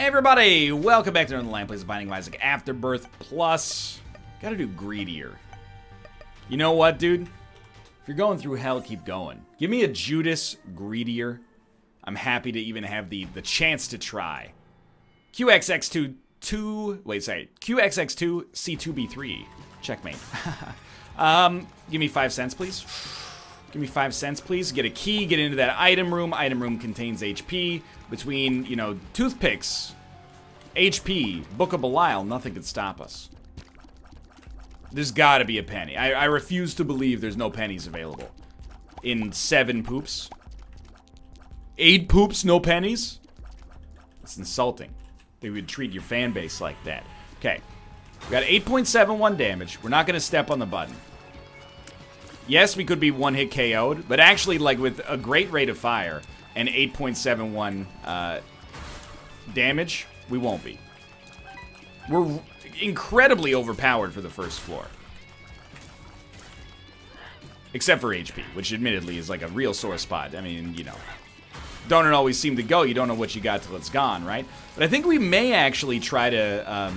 Hey everybody, welcome back to Northernlion Plays Binding of Isaac Afterbirth Plus. Gotta do greedier. You know what, dude? If you're going through hell, keep going. Give me a Judas greedier. I'm happy to even have the chance to try. QXX2 QXX2 C2B3. Checkmate. Give me 5 cents, please. Give me 5 cents, please. Get a key, get into that item room. Item room contains HP. Between, you know, toothpicks, HP, Book of Belial, nothing could stop us. There's gotta be a penny. I refuse to believe there's no pennies available. In 7 poops. 8 poops, no pennies? It's insulting. They would treat your fan base like that. Okay. We got 8.71 damage. We're not gonna step on the button. Yes, we could be one-hit KO'd, but actually, like, with a great rate of fire and 8.71 damage, we won't be. We're incredibly overpowered for the first floor. Except for HP, which admittedly is like a real sore spot. I mean, you know, don't it always seem to go? You don't know what you got till it's gone, right? But I think we may actually try to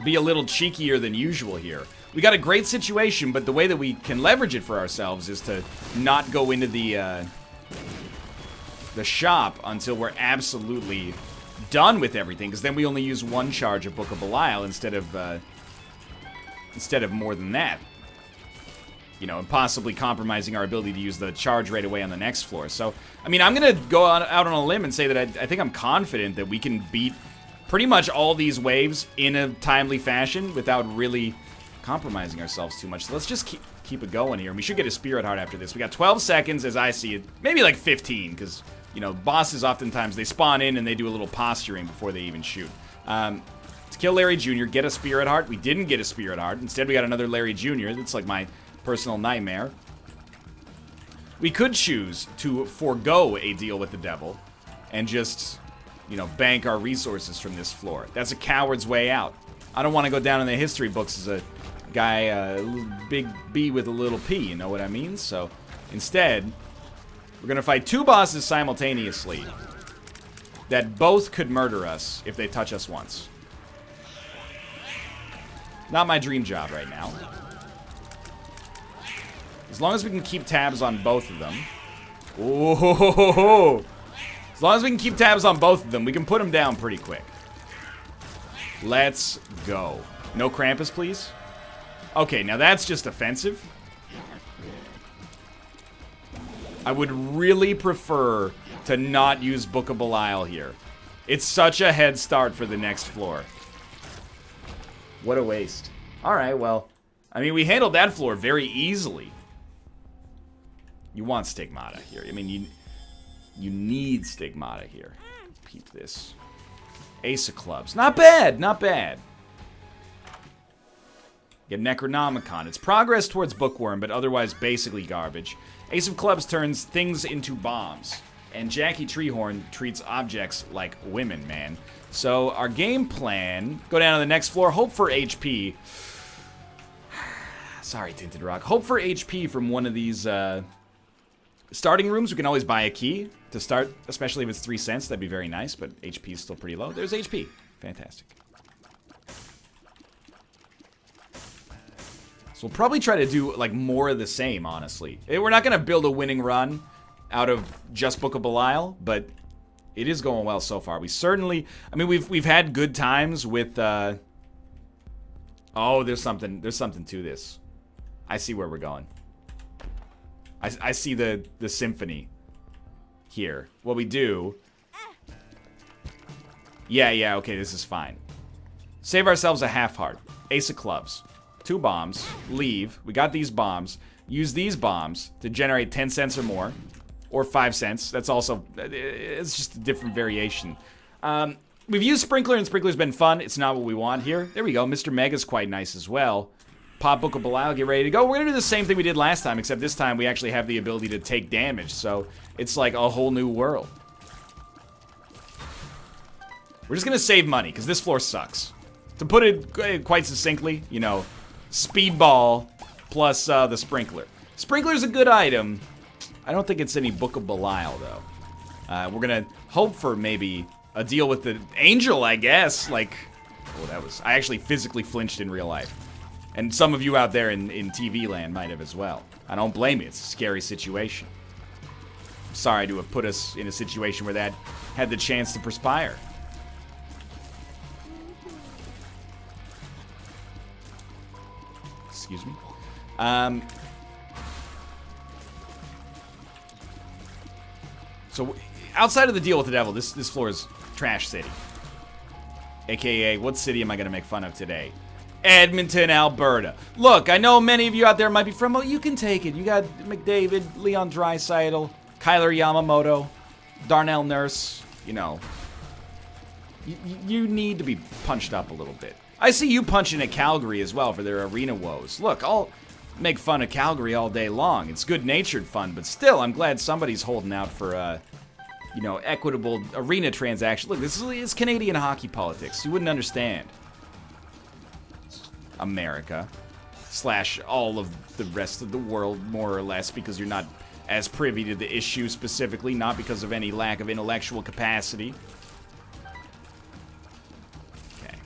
be a little cheekier than usual here. We got a great situation, but the way that we can leverage it for ourselves is to not go into the shop until we're absolutely done with everything, because then we only use 1 charge of Book of Belial instead of more than that. You know, and possibly compromising our ability to use the charge right away on the next floor. So, I mean, I'm gonna go out on a limb and say that I think I'm confident that we can beat pretty much all these waves in a timely fashion without really compromising ourselves too much. So let's just keep it going here. And we should get a Spirit Heart after this. We got 12 seconds as I see it. Maybe like 15, because, you know, bosses oftentimes, they spawn in and they do a little posturing before they even shoot. To kill Larry Jr., get a Spirit Heart. We didn't get a Spirit Heart. Instead, we got another Larry Jr. That's like my personal nightmare. We could choose to forego a deal with the devil and just, you know, bank our resources from this floor. That's a coward's way out. I don't want to go down in the history books as a guy, big B with a little P, you know what I mean? So, instead, we're gonna fight 2 bosses simultaneously that both could murder us if they touch us once. Not my dream job right now. As long as we can keep tabs on both of them. Oh, as long as we can keep tabs on both of them, we can put them down pretty quick. Let's go. No Krampus, please. Okay, now that's just offensive. I would really prefer to not use Book of Belial here. It's such a head start for the next floor. What a waste. Alright, well, I mean, we handled that floor very easily. You want Stigmata here. I mean, you need Stigmata here. Peep this. Ace of Clubs. Not bad, not bad. Get Necronomicon. It's progress towards Bookworm, but otherwise basically garbage. Ace of Clubs turns things into bombs. And Jackie Treehorn treats objects like women, man. So our game plan, go down to the next floor, hope for HP. Sorry, Tinted Rock. Hope for HP from one of these starting rooms. We can always buy a key to start, especially if it's 3 cents. That'd be very nice, but HP is still pretty low. There's HP. Fantastic. So we'll probably try to do, like, more of the same, honestly. We're not going to build a winning run out of just Book of Belial, but it is going well so far. We certainly... I mean, we've had good times with... Oh, there's something to this. I see where we're going. I see the symphony here. What we do... Yeah, okay, this is fine. Save ourselves a half heart. Ace of Clubs. 2 bombs. Leave. We got these bombs. Use these bombs to generate 10 cents or more. Or 5 cents. That's also... It's just a different variation. We've used Sprinkler, and Sprinkler's been fun. It's not what we want here. There we go. Mr. Mega's quite nice as well. Pop Book of Belial, get ready to go. We're going to do the same thing we did last time, except this time we actually have the ability to take damage. So it's like a whole new world. We're just going to save money, because this floor sucks. To put it quite succinctly, you know... Speedball plus the Sprinkler. Sprinkler's a good item. I don't think it's any Book of Belial, though. We're gonna hope for maybe a deal with the Angel, I guess. Like, oh, that was... I actually physically flinched in real life. And some of you out there in TV land might have as well. I don't blame you. It's a scary situation. I'm sorry to have put us in a situation where that had the chance to perspire. Excuse me. So, outside of the deal with the devil, this floor is Trash City. AKA, what city am I going to make fun of today? Edmonton, Alberta. Look, I know many of you out there might be from, oh, you can take it. You got McDavid, Leon Draisaitl, Kyler Yamamoto, Darnell Nurse. You know, you need to be punched up a little bit. I see you punching at Calgary as well for their arena woes. Look, I'll make fun of Calgary all day long. It's good-natured fun, but still, I'm glad somebody's holding out for, you know, equitable arena transaction. Look, this is Canadian hockey politics. You wouldn't understand. America. / all of the rest of the world, more or less, because you're not as privy to the issue specifically, not because of any lack of intellectual capacity. Okay.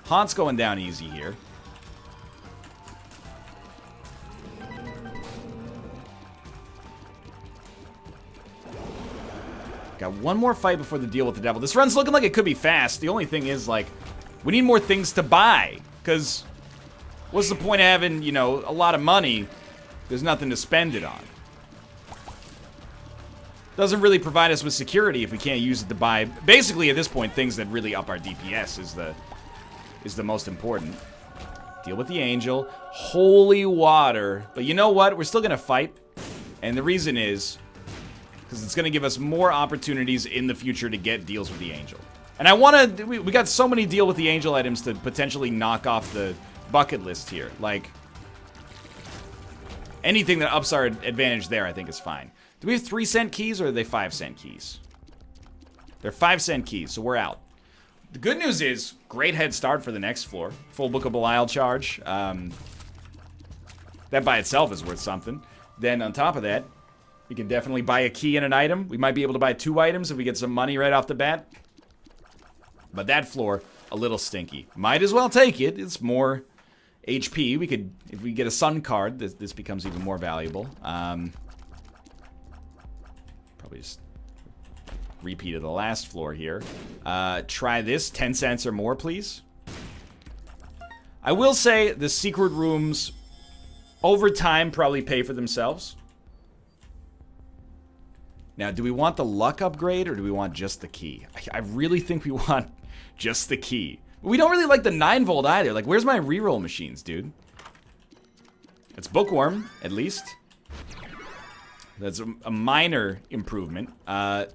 Haunt's going down easy here. Got one more fight before the deal with the devil. This run's looking like it could be fast. The only thing is, like, we need more things to buy. Because what's the point of having, you know, a lot of money? There's nothing to spend it on. Doesn't really provide us with security if we can't use it to buy. Basically, at this point, things that really up our DPS is the most important. Deal with the Angel. Holy water. But you know what? We're still going to fight. And the reason is because it's going to give us more opportunities in the future to get deals with the Angel. And I want to... We got so many deal with the Angel items to potentially knock off the bucket list here. Like, anything that ups our advantage there, I think, is fine. Do we have 3-cent keys, or are they 5-cent keys? They're 5-cent keys, so we're out. The good news is, great head start for the next floor. Full Book of Belial charge. That by itself is worth something. Then, on top of that, we can definitely buy a key and an item. We might be able to buy 2 items if we get some money right off the bat. But that floor, a little stinky. Might as well take it. It's more HP. We could, if we get a sun card, this becomes even more valuable. Probably just repeat of the last floor here. Try this, 10 cents or more, please. I will say the secret rooms, over time, probably pay for themselves. Now, do we want the luck upgrade, or do we want just the key? I really think we want just the key. We don't really like the 9-volt either. Like, where's my reroll machines, dude? It's Bookworm, at least. That's a minor improvement. I'm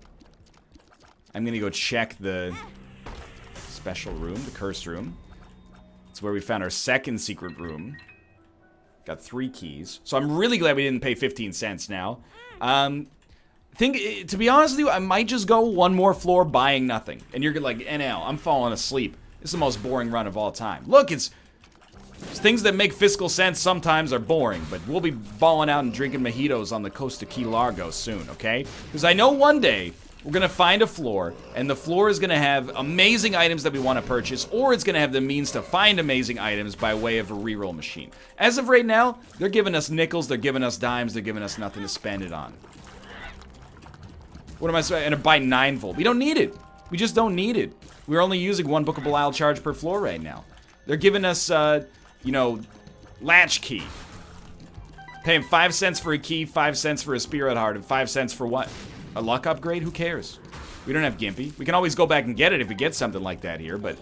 gonna go check the special room, the cursed room. It's where we found our second secret room. Got 3 keys. So I'm really glad we didn't pay 15 cents now. To be honest with you, I might just go one more floor buying nothing. And you're like, NL, I'm falling asleep. It's the most boring run of all time. Look, it's things that make fiscal sense sometimes are boring, but we'll be balling out and drinking mojitos on the coast of Key Largo soon, okay? Because I know one day we're going to find a floor, and the floor is going to have amazing items that we want to purchase, or it's going to have the means to find amazing items by way of a reroll machine. As of right now, they're giving us nickels, they're giving us dimes, they're giving us nothing to spend it on. What am I saying? And buy 9-volt. We don't need it. We just don't need it. We're only using 1 Book of Belial charge per floor right now. They're giving us, you know, latch key. Paying 5 cents for a key, 5 cents for a spirit heart, and 5 cents for what? A luck upgrade? Who cares? We don't have Gimpy. We can always go back and get it if we get something like that here, but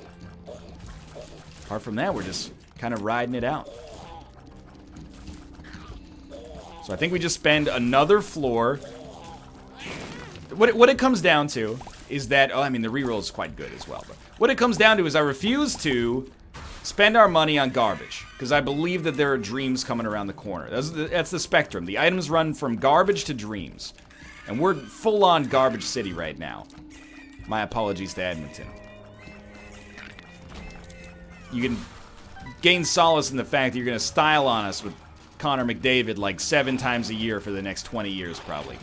apart from that, we're just kind of riding it out. So I think we just spend another floor. What it comes down to is that, oh, I mean, the reroll is quite good as well. But what it comes down to is I refuse to spend our money on garbage, because I believe that there are dreams coming around the corner. That's the spectrum. The items run from garbage to dreams. And we're full-on garbage city right now. My apologies to Edmonton. You can gain solace in the fact that you're going to style on us with Connor McDavid like 7 times a year for the next 20 years, probably.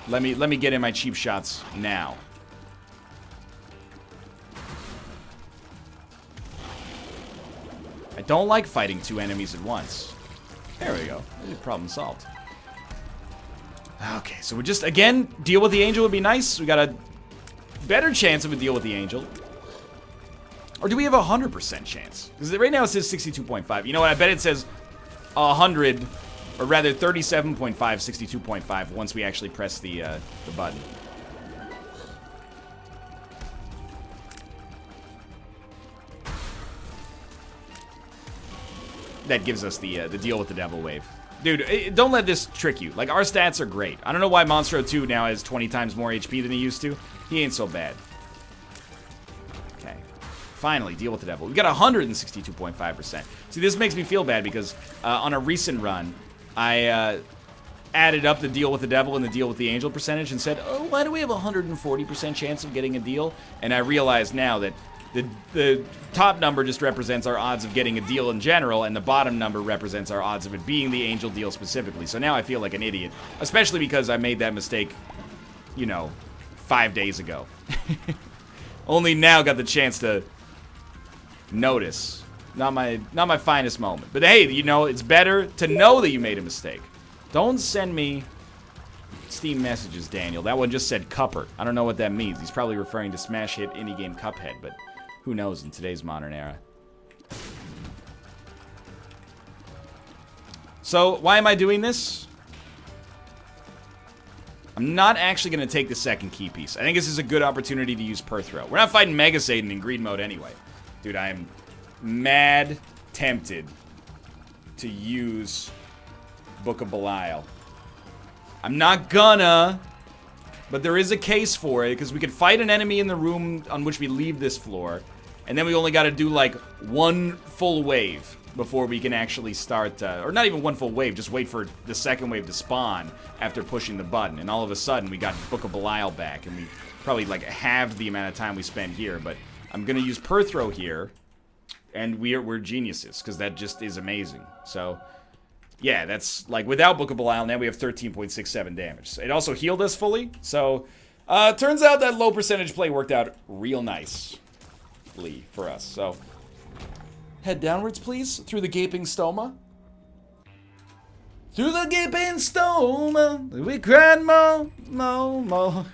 Let me get in my cheap shots now. I don't like fighting 2 enemies at once. There we go. Problem solved. Okay, so we just, again, deal with the angel would be nice. We got a better chance of a deal with the angel. Or do we have a 100% chance? Because right now it says 62.5. You know what? I bet it says 100, or rather 37.5, 62.5 once we actually press the button. That gives us the deal with the devil wave. Dude, don't let this trick you. Like, our stats are great. I don't know why Monstro 2 now has 20 times more HP than he used to. He ain't so bad. Okay. Finally, deal with the devil. We got 162.5%. See, this makes me feel bad because on a recent run, I added up the deal with the devil and the deal with the angel percentage and said, oh, why do we have a 140% chance of getting a deal? And I realize now that the top number just represents our odds of getting a deal in general, and the bottom number represents our odds of it being the angel deal specifically. So now I feel like an idiot, especially because I made that mistake, you know, 5 days ago. Only now got the chance to notice. Not my finest moment. But hey, you know, it's better to know that you made a mistake. Don't send me Steam messages, Daniel. That one just said Cupper. I don't know what that means. He's probably referring to smash hit indie game Cuphead, but who knows in today's modern era. So, why am I doing this? I'm not actually going to take the second key piece. I think this is a good opportunity to use Perthrow. We're not fighting Mega Satan in greed mode anyway. Dude, I am mad tempted to use Book of Belial. I'm not gonna, but there is a case for it, because we could fight an enemy in the room on which we leave this floor, and then we only got to do like 1 full wave before we can actually start, or not even 1 full wave, just wait for the second wave to spawn after pushing the button, and all of a sudden we got Book of Belial back, and we probably like halved the amount of time we spent here. But I'm gonna use Perthrow here, and we're geniuses, because that just is amazing. So yeah, that's like without Book of Belial, now we have 13.67 damage. It also healed us fully, so turns out that low percentage play worked out real nicely for us. So head downwards, please, through the gaping stoma. Through the gaping stoma, we cried more.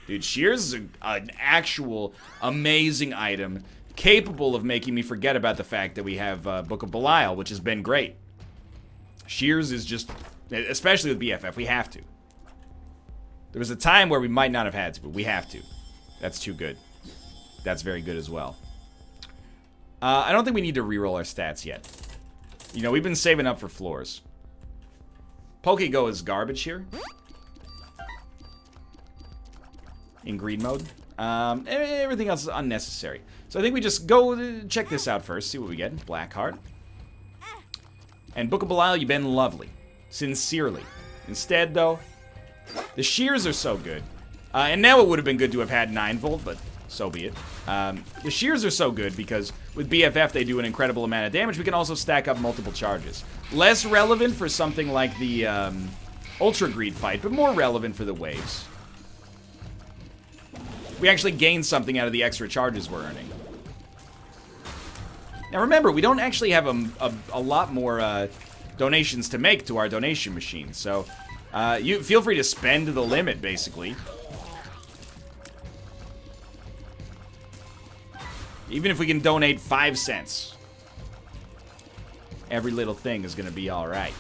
Dude, Shears is an actual amazing item, capable of making me forget about the fact that we have Book of Belial, which has been great. Shears is just, especially with BFF, we have to. There was a time where we might not have had to, but we have to. That's too good. That's very good as well. I don't think we need to reroll our stats yet. You know, we've been saving up for floors. Pokego is garbage here. In greed mode. Everything else is unnecessary. So I think we just go check this out first, see what we get. Blackheart. And Book of Belial, you've been lovely. Sincerely. Instead, though, the shears are so good. And now it would have been good to have had 9 volt, but so be it. The shears are so good because with BFF they do an incredible amount of damage. We can also stack up multiple charges. Less relevant for something like the Ultra Greed fight, but more relevant for the waves. We actually gain something out of the extra charges we're earning. Now remember, we don't actually have a lot more donations to make to our donation machine, so you feel free to spend the limit, basically. Even if we can donate 5 cents, every little thing is gonna be alright.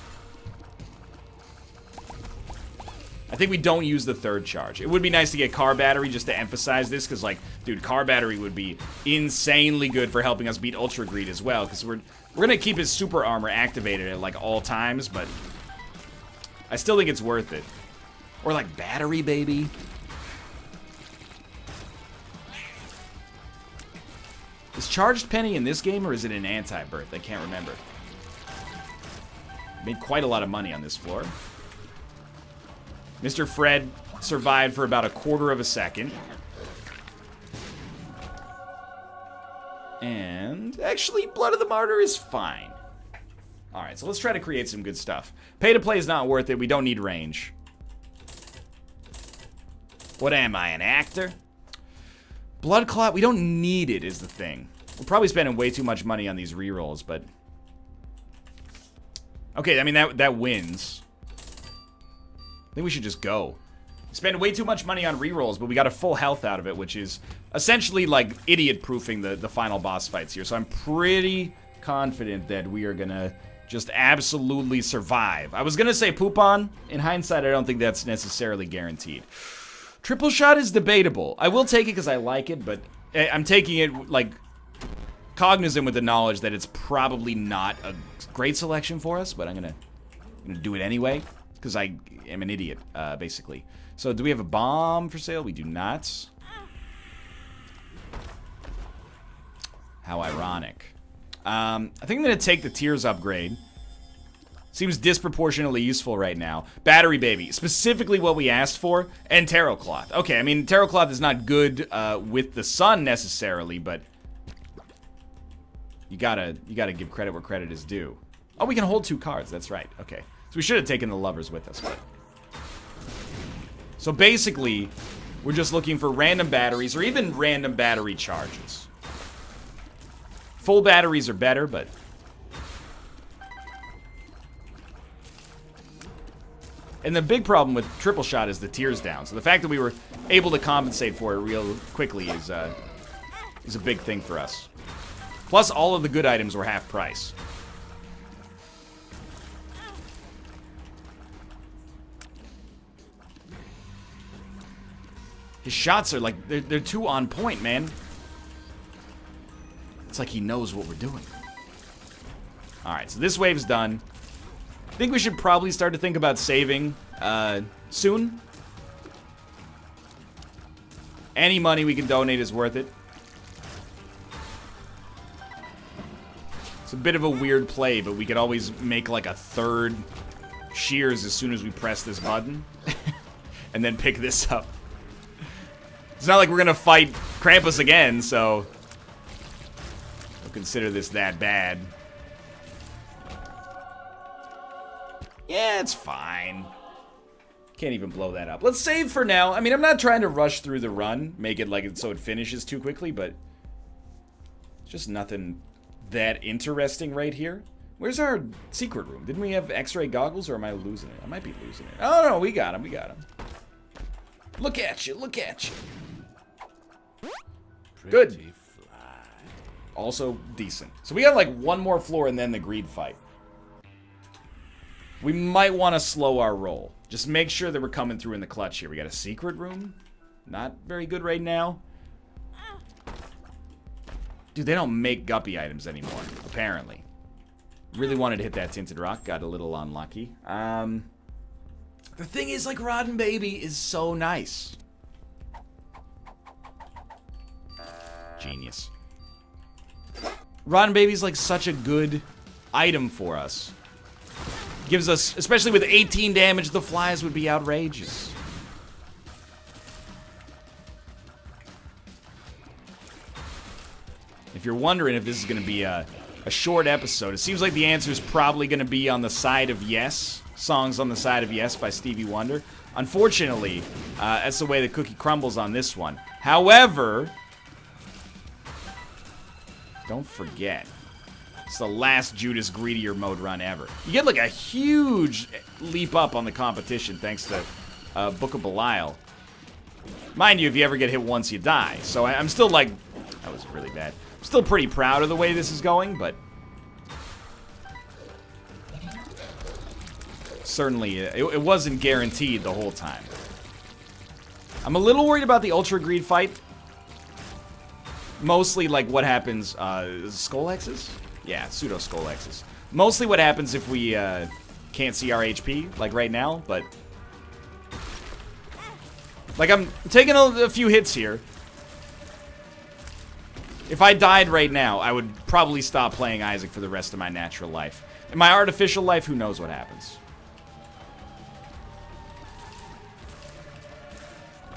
I think we don't use the 3rd charge. It would be nice to get car battery just to emphasize this, because, like, dude, car battery would be insanely good for helping us beat Ultra Greed as well, because we're gonna keep his super armor activated at, like, all times, but I still think it's worth it. Or, like, battery, baby. Is Charged Penny in this game, or is it in Anti-Birth? I can't remember. Made quite a lot of money on this floor. Mr. Fred survived for about 1/4 of a second. And actually, Blood of the Martyr is fine. Alright, so let's try to create some good stuff. Pay to play is not worth it. We don't need range. What am I, an actor? Blood Clot, we don't need it is the thing. We're probably spending way too much money on these rerolls, but... Okay, I mean, that wins. I think we should just go. Spend way too much money on rerolls, but we got a full health out of it, which is essentially like idiot-proofing the final boss fights here. So I'm pretty confident that we are gonna just absolutely survive. I was gonna say poop on. In hindsight, I don't think that's necessarily guaranteed. Triple shot is debatable. I will take it because I like it, but I'm taking it like cognizant with the knowledge that it's probably not a great selection for us, but I'm gonna do it anyway because I am an idiot, basically. So do we have a bomb for sale? We do not. How ironic. I think I'm gonna take the Tears upgrade. Seems disproportionately useful right now. Battery Baby, specifically what we asked for, and Tarot Cloth. Okay, I mean, Tarot Cloth is not good with the sun necessarily, but you gotta give credit where credit is due. Oh, we can hold 2 cards, that's right. Okay, so we should have taken the lovers with us, but... So basically, we're just looking for random batteries, or even random battery charges. Full batteries are better, but... And the big problem with triple shot is the tears down. So the fact that we were able to compensate for it real quickly is a big thing for us. Plus, all of the good items were half price. His shots are like, they're too on point, man. It's like he knows what we're doing. Alright, so this wave's done. I think we should probably start to think about saving soon. Any money we can donate is worth it. It's a bit of a weird play, but we could always make like a third shears as soon as we press this button. And then pick this up. It's not like we're gonna fight Krampus again, so don't consider this that bad. Yeah, it's fine. Can't even blow that up. Let's save for now. I mean, I'm not trying to rush through the run, make it like it so it finishes too quickly, but it's just nothing that interesting right here. Where's our secret room? Didn't we have X-ray goggles, or am I losing it? I might be losing it. Oh, no, we got him, we got him. Look at you, look at you. Good. Also decent. So we got like one more floor and then the greed fight. We might want to slow our roll. Just make sure that we're coming through in the clutch here. We got a secret room. Not very good right now. Dude, they don't make guppy items anymore, apparently. Really wanted to hit that tinted rock. Got a little unlucky. The thing is, like, Rotten Baby is so nice. Genius. Rotten Baby's like such a good item for us. Gives us, especially with 18 damage, the flies would be outrageous. If you're wondering if this is going to be a short episode, it seems like the answer is probably going to be on the side of yes. Songs on the Side of Yes by Stevie Wonder. Unfortunately, that's the way the cookie crumbles on this one. However, don't forget, it's the last Judas Greedier mode run ever. You get like a huge leap up on the competition thanks to Book of Belial. Mind you, if you ever get hit once, you die. So I'm still like, that was really bad. I'm still pretty proud of the way this is going, but certainly it wasn't guaranteed the whole time. I'm a little worried about the Ultra Greed fight. Mostly like what happens, Skull X's? Yeah, pseudo Skull X's. Mostly what happens if we can't see our HP, like right now, but like I'm taking a few hits here. If I died right now, I would probably stop playing Isaac for the rest of my natural life. In my artificial life, who knows what happens.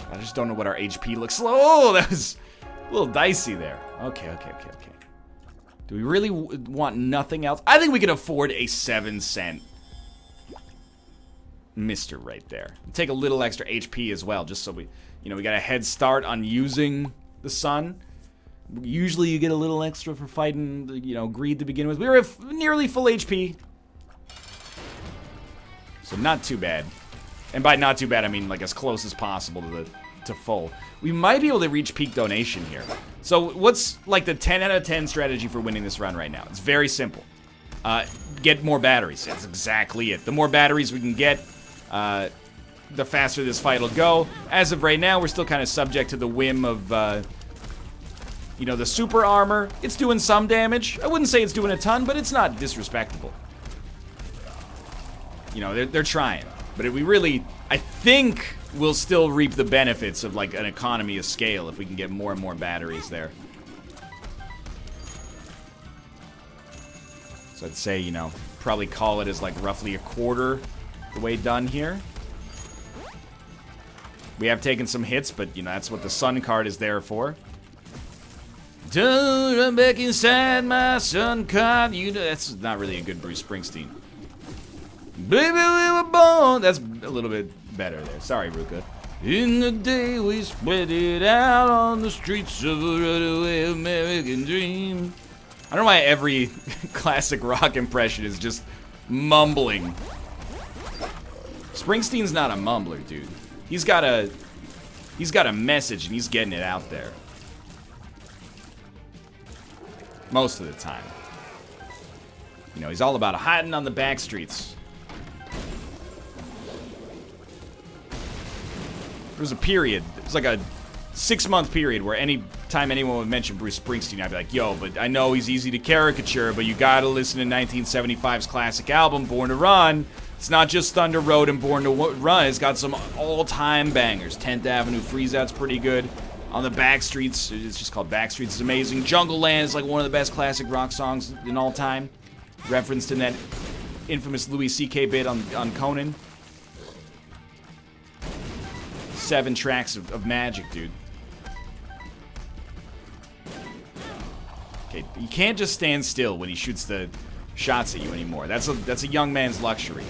I just don't know what our HP looks like. Oh, that was a little dicey there. Okay. Do we really want nothing else? I think we can afford a 7-cent mister right there. Take a little extra HP as well, just so we You know, we got a head start on using the sun. Usually you get a little extra for fighting, you know, greed to begin with. We were at nearly full HP. So not too bad. And by not too bad, I mean like as close as possible to full. We might be able to reach peak donation here. So what's like the 10 out of 10 strategy for winning this run right now? It's very simple. Get more batteries. That's exactly it. The more batteries we can get, the faster this fight will go. As of right now, we're still kind of subject to the whim of, you know, the super armor. It's doing some damage. I wouldn't say it's doing a ton, but it's not disrespectable. You know, they're trying. But if we really, I think we'll still reap the benefits of like an economy of scale if we can get more and more batteries there. So I'd say, you know, probably call it as like roughly a quarter the way done here. We have taken some hits, but you know, that's what the sun card is there for. Don't run back inside my sun card. You know, that's not really a good Bruce Springsteen. Baby, we were born. That's a little bit better there. Sorry, Ruka. In the day we spread it out on the streets of a runaway American dream. I don't know why every classic rock impression is just mumbling. Springsteen's not a mumbler, dude. He's got a message and he's getting it out there. Most of the time. You know, he's all about hiding on the back streets. There was a period, it was like a 6-month period where any time anyone would mention Bruce Springsteen, I'd be like, yo, but I know he's easy to caricature, but you gotta listen to 1975's classic album, Born to Run. It's not just Thunder Road and Born to Run, it's got some all-time bangers. 10th Avenue Freeze Out's pretty good. On the Back Streets, it's just called Back Streets, it's amazing. Jungle Land is like one of the best classic rock songs in all time. Referenced in that infamous Louis C.K. bit on Conan. 7 tracks of magic, dude. Okay, you can't just stand still when he shoots the shots at you anymore. That's a young man's luxury.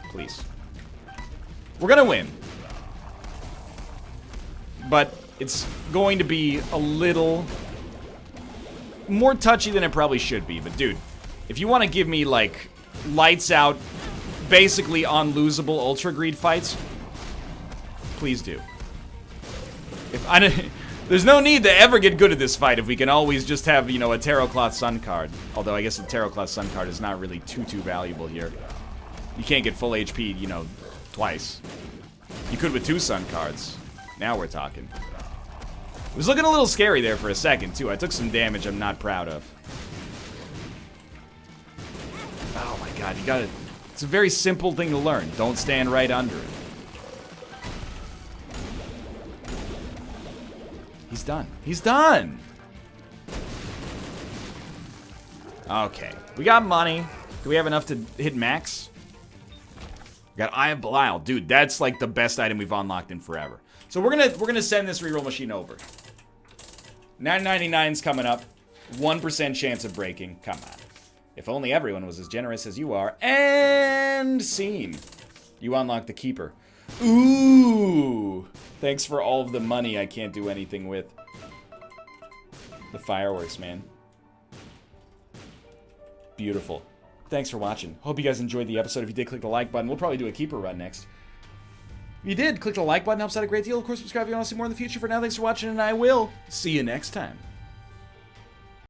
Please. We're gonna win. But it's going to be a little more touchy than it probably should be. But dude, if you want to give me like lights out, basically unlosable Ultra Greed fights, please do. There's no need to ever get good at this fight if we can always just have, you know, a Tarot Cloth Sun card. Although I guess the Tarot Cloth Sun card is not really too valuable here. You can't get full HP, you know, twice. You could with 2 Sun cards. Now we're talking. It was looking a little scary there for a second, too. I took some damage I'm not proud of. Oh my god, you gotta... It's a very simple thing to learn. Don't stand right under it. He's done. He's done! Okay. We got money. Do we have enough to hit max? We got Eye of Belial. Dude, that's like the best item we've unlocked in forever. So we're gonna send this reroll machine over. 999's coming up. 1% chance of breaking. Come on. If only everyone was as generous as you are. And scene. You unlock the keeper. Ooh. Thanks for all of the money I can't do anything with. The fireworks, man. Beautiful. Thanks for watching. Hope you guys enjoyed the episode. If you did, click the like button. We'll probably do a keeper run next. If you did, click the like button. Helps out a great deal. Of course, subscribe if you want to see more in the future. For now, thanks for watching, and I will see you next time.